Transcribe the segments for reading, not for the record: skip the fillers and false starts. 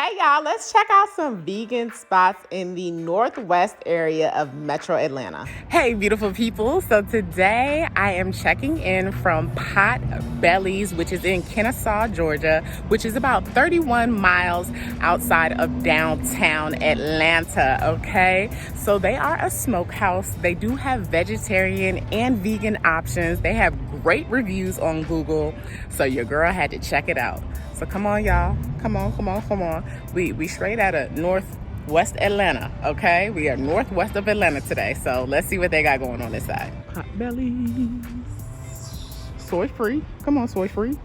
Hey y'all, let's check out some vegan spots in the northwest area of Metro Atlanta. Hey beautiful people, so today I am checking in from Potbellies, which is in Kennesaw, Georgia, which is about 31 miles outside of downtown Atlanta, okay? So they are a smokehouse. They do have vegetarian and vegan options. They have great reviews on Google, so your girl had to check it out. So come on, y'all. Come on. We straight out of northwest Atlanta, okay? We are northwest of Atlanta today. So let's see what they got going on this side. Potbellies. Soy free. Come on, soy free.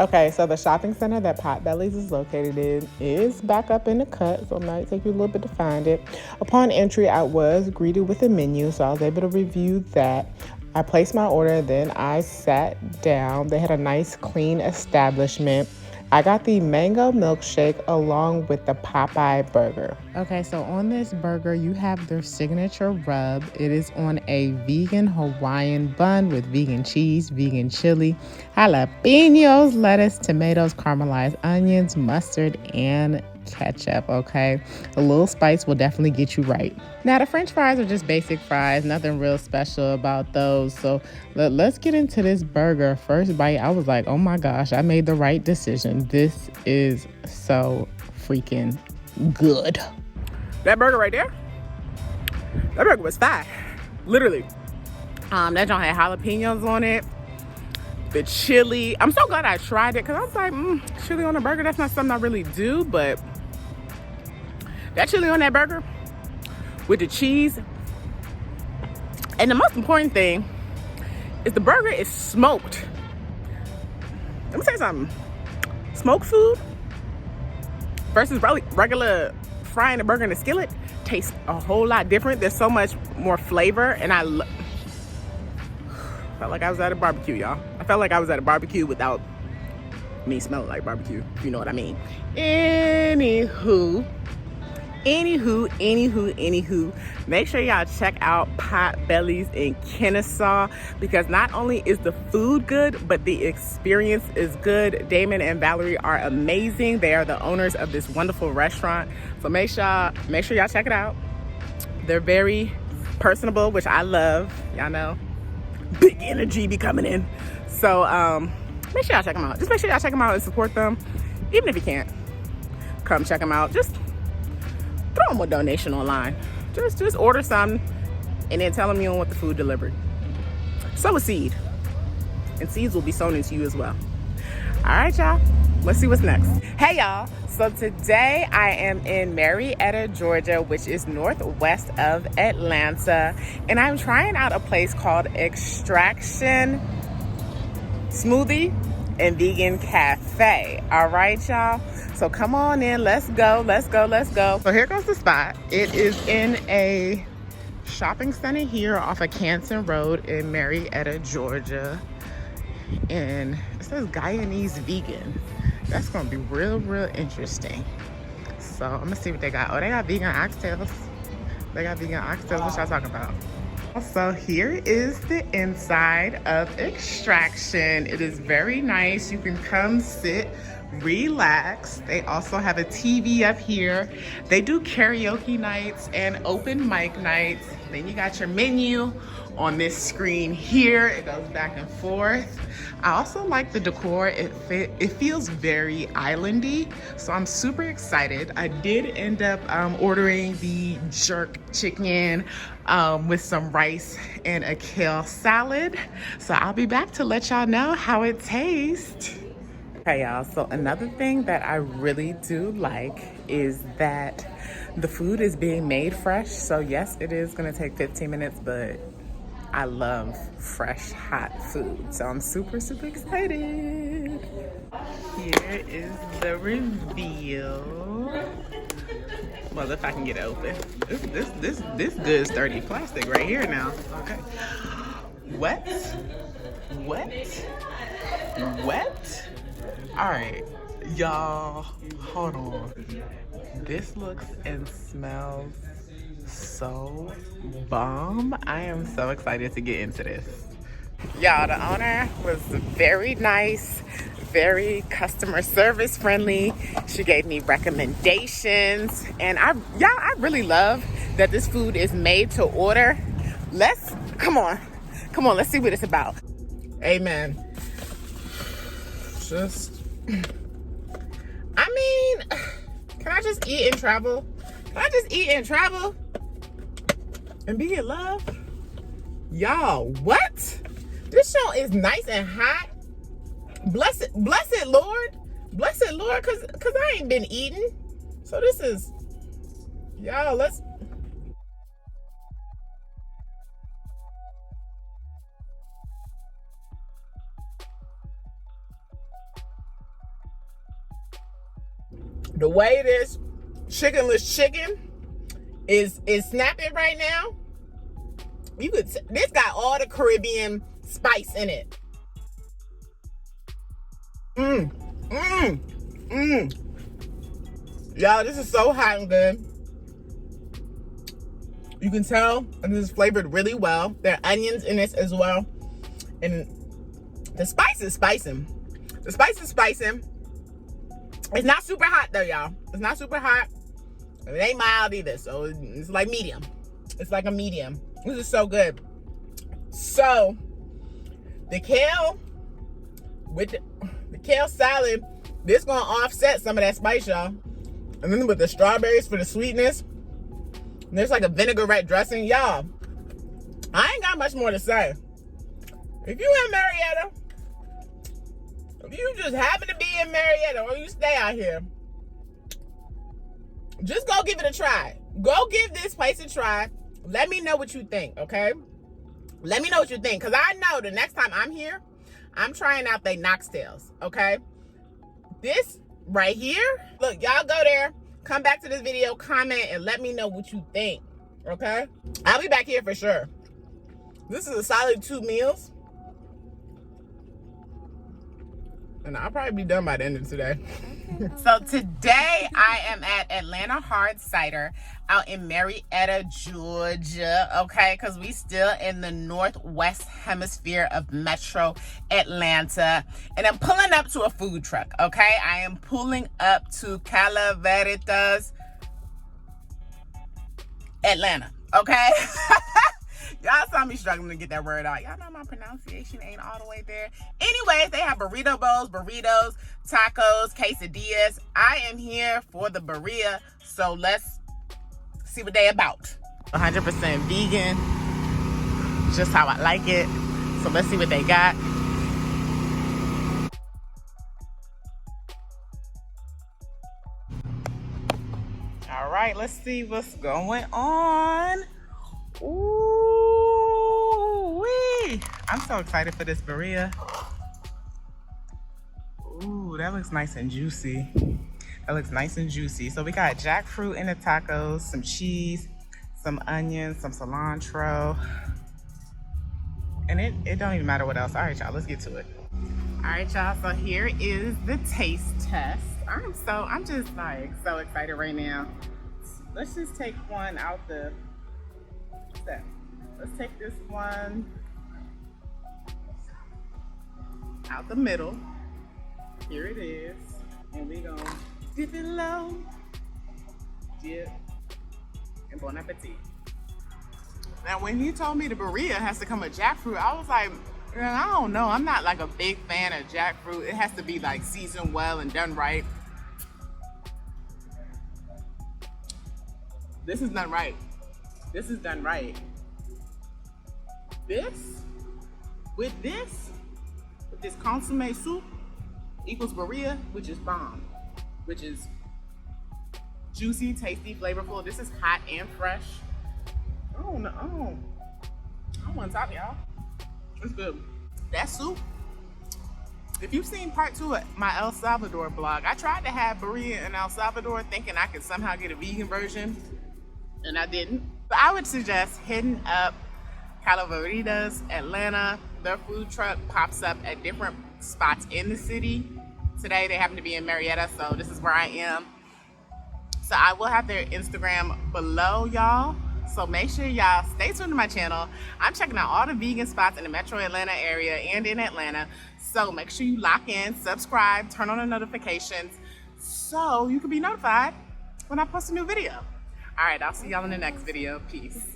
Okay, so the shopping center that Potbellies is located in is back up in the cut, so it might take you a little bit to find it. Upon entry, I was greeted with a menu, so I was able to review that. I placed my order, then I sat down. They had a nice, clean establishment. I got the mango milkshake along with the Popeye burger. Okay, so on this burger, you have their signature rub. It is on a vegan Hawaiian bun with vegan cheese, vegan chili, jalapenos, lettuce, tomatoes, caramelized onions, mustard, and ketchup, okay? A little spice will definitely get you right. Now, the French fries are just basic fries, nothing real special about those. So let's get into this burger. First bite, I was like, oh my gosh, I made the right decision. This is so freaking good. That burger right there, that burger was fire, literally. That joint had jalapenos on it. The chili, I'm so glad I tried it because I was like, chili on a burger, that's not something I really do, but that chili on that burger with the cheese. And the most important thing is the burger is smoked. Let me tell you something. Smoked food versus regular frying a burger in a skillet tastes a whole lot different. There's so much more flavor, and I felt like I was at a barbecue, y'all. I felt like I was at a barbecue without me smelling like barbecue, if you know what I mean. Anywho, make sure y'all check out Potbellies in Kennesaw, because not only is the food good, but the experience is good. Damon and Valerie are amazing. They are the owners of this wonderful restaurant. So make sure y'all check it out. They're very personable, which I love. Y'all know, big energy be coming in. So make sure y'all check them out. Just make sure y'all check them out and support them. Even if you can't, come check them out. Just throw them a donation online. Just order some and then tell them you don't want the food delivered. Sow a seed, and seeds will be sown into you as well. All right, y'all. Let's see what's next. Hey, y'all. So today I am in Marietta, Georgia, which is northwest of Atlanta, and I'm trying out a place called Xtraction Smoothie and Vegan Cafe. All right, y'all. So come on in. Let's go. So here goes the spot. It is in a shopping center here off of Canton Rd in Marietta, Georgia. And it says Guyanese vegan. That's gonna be real interesting. So I'm gonna see what they got. Oh, they got vegan oxtails. What y'all talking about? So here is the inside of Xtraction. It is very nice. You can come sit, relax. They also have a TV up here. They do karaoke nights and open mic nights. Then you got your menu on this screen here. It goes back and forth. I also like the decor. It feels very islandy, so I'm super excited. I did end up ordering the jerk chicken with some rice and a kale salad. So I'll be back to let y'all know how it tastes. Okay, y'all, so another thing that I really do like is that the food is being made fresh. So yes, it is gonna take 15 minutes, but I love fresh, hot food. So I'm super excited. Here is the reveal. Well, if I can get it open. This good sturdy plastic right here now. Okay. Wet. All right, y'all, hold on. This looks and smells so bomb. I am so excited to get into this. Y'all, the owner was very nice, very customer service friendly. She gave me recommendations, and I really love that this food is made to order. Come on, let's see what it's about. Amen. I mean, can I just eat and travel? Can I just eat and travel and be in love? Y'all, what? This show is nice and hot. Blessed Lord, cause I ain't been eating. So this is, y'all, the way this chickenless chicken is snapping right now. This got all the Caribbean spice in it. Y'all, this is so hot and good. You can tell this is flavored really well. There are onions in this as well. And the spice is spicing. It's not super hot though, y'all. It's not super hot. It ain't mild either, so it's like medium. It's like a medium. This is so good. So, the kale with the kale salad, this gonna offset some of that spice, y'all. And then with the strawberries for the sweetness, and there's like a vinaigrette dressing, y'all. I ain't got much more to say. If you in Marietta, if you just happen to be in Marietta or you stay out here, just go give it a try. Go give this place a try. Let me know what you think, okay? Let me know what you think, because I know the next time I'm here, I'm trying out they Knoxtails, okay? This right here, look, y'all go there, come back to this video, comment, and let me know what you think, okay? I'll be back here for sure. This is a solid 2 meals. And I'll probably be done by the end of today. So today I am at Atlanta Hard Cider out in Marietta, Georgia, okay? Because we still in the northwest hemisphere of Metro Atlanta. And I'm pulling up to a food truck, okay? I am pulling up to Calaveritas, Atlanta, okay? Y'all saw me struggling to get that word out. Y'all know my pronunciation ain't all the way there. Anyways, they have burrito bowls, burritos, tacos, quesadillas. I am here for the burrito, so let's see what they about. 100% vegan, just how I like it. So let's see what they got. All right, let's see what's going on. Ooh-wee. I'm so excited for this burrito. Ooh, that looks nice and juicy. So we got jackfruit in the tacos, some cheese, some onions, some cilantro. And it don't even matter what else. All right, y'all, let's get to it. All right, y'all, so here is the taste test. I'm just like so excited right now. Let's just take one out the... Let's take this one out the middle. Here it is. And we gonna dip it low. Dip. And bon appetit. Now when he told me the burrito has to come with jackfruit, I was like, I don't know. I'm not like a big fan of jackfruit. It has to be like seasoned well and done right. This is done right. With this consomme soup equals burrito, which is bomb, which is juicy, tasty, flavorful. This is hot and fresh. I don't want to top y'all. It's good. That soup, if you've seen part 2 of my El Salvador blog, I tried to have burrito in El Salvador thinking I could somehow get a vegan version, and I didn't. But I would suggest hitting up Calaveritas, Atlanta. Their food truck pops up at different spots in the city. Today they happen to be in Marietta, so this is where I am. So I will have their Instagram below, y'all, So make sure y'all stay tuned to my channel. I'm checking out all the vegan spots in the metro Atlanta area and in Atlanta. So make sure you lock in, subscribe, turn on the notifications so you can be notified when I post a new video. All right, I'll see y'all in the next video. Peace.